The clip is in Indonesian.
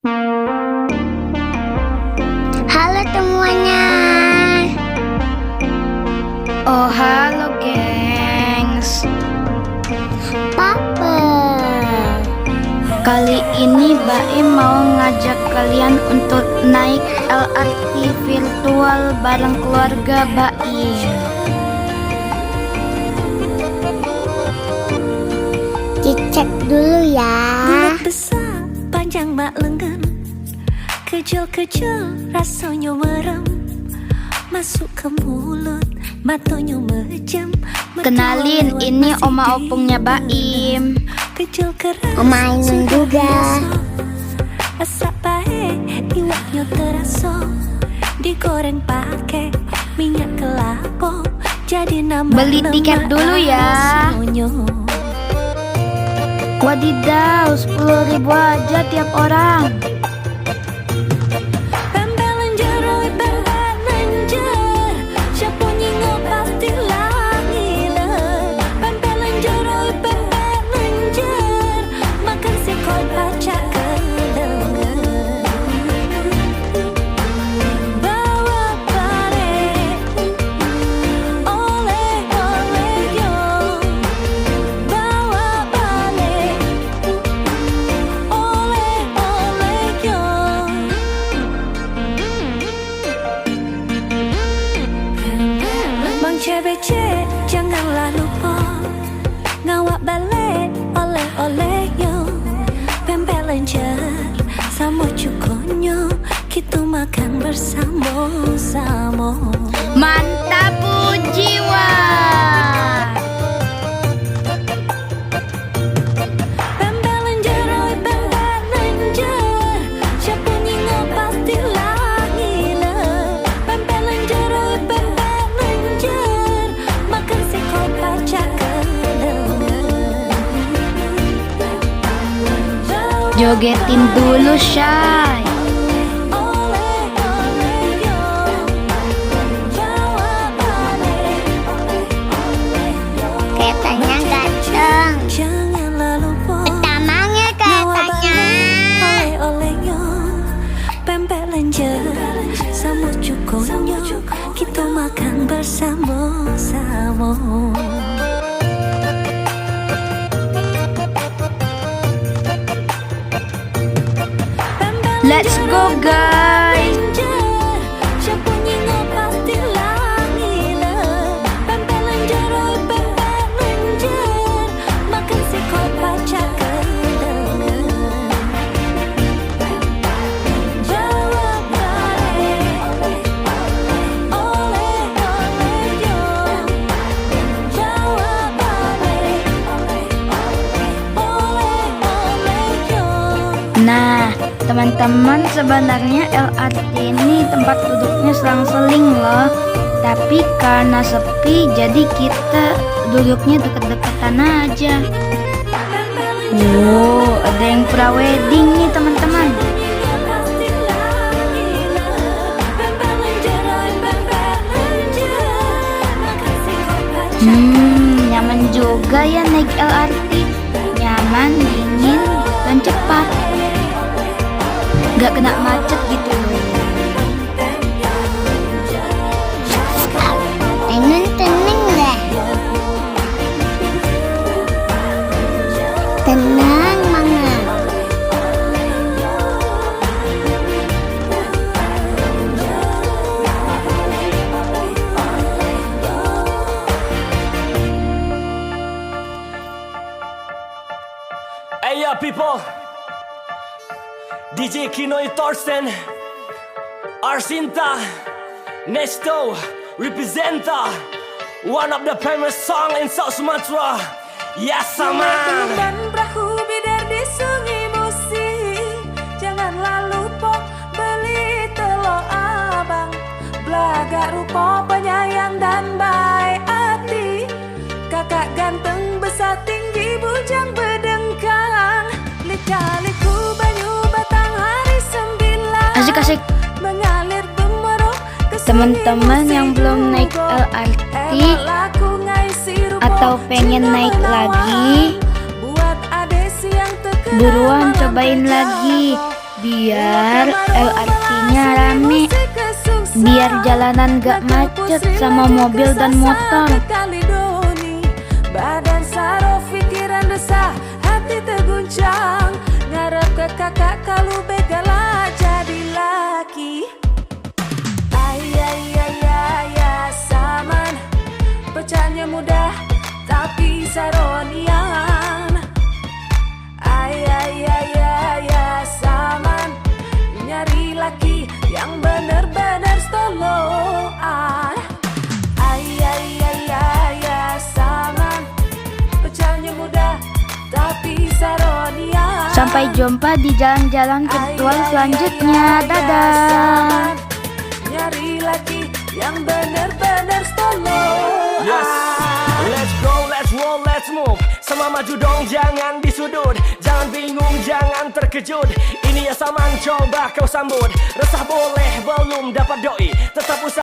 Halo semuanya. Oh halo gengs. Papa. Kali ini Baim mau ngajak kalian untuk naik LRT virtual bareng keluarga Baim. Dicek dulu ya. Bulat besar, panjang mak lengan, kecil-kecil rasanya merem, masuk ke mulut, matanya mejam. Kenalin, ini oma opungnya Baim. Kecil keras, Oma Ainun juga. Rasa baik, iwaknya terasa, digoreng pakai minyak kelapa, jadi nambah Beli tiket dulu ya. Wadidaw, 10.000 aja tiap orang. CBC janganlah lupa ngawak balik oleh-oleh yo, pempek lenjer sama cukonyo, kita makan bersama-sama. Mantap jiwa. Jogetin dulu Shay. Katanya ganteng. Pertamanya katanya. Pempek lenjer sama cukonyo, kita makan bersama-sama. Let's go guys. Nah, teman-teman, sebenarnya LRT ini tempat duduknya selang-seling loh. Tapi karena sepi, jadi kita duduknya deket-deketan aja. Wow, ada yang pra-wedding nih teman-teman. Nyaman juga ya naik LRT. Nyaman, dingin, dan cepat. Gak kena macet gitu loh. Ainun tenang deh. Tenang banget. Hey yeah, people, DJ Kinoy Torsten, Arsinta, Nesto, representa one of the famous song in South Sumatra. Yes, man. Dan perahu bidar di sungai Musi, janganlah lupa beli telur abang, belaga rupa penyayang dan baik hati, kakak ganteng besar tinggi bujang berdengkang, lika-liku banyu batang hari 9 Asik-asik. mengalir gemuruh ke Teman-teman yang belum naik LRT atau pengen naik lagi, buruan cobain lagi. Biar LRT-nya rame, biar jalanan gak macet sama mobil dan motor. Badan saro, pikiran desah, hati terguncang. Ngarep ke kakak kalau begala jadi laki. Ayah saman, pecahnya mudah tapi saronian. Ayah saman, nyari laki yang bener-bener stoloan. Ayah saman, pecahnya mudah tapi saronian. Sampai jumpa di jalan-jalan virtual selanjutnya. Dadah. Nyari laki yang bener-bener stoloan. Yes, let's go, let's roll, let's move. Sama maju dong, jangan disudut. Jangan bingung, jangan terkejut. Ini ya Saman, coba kau sambut. Resah boleh, belum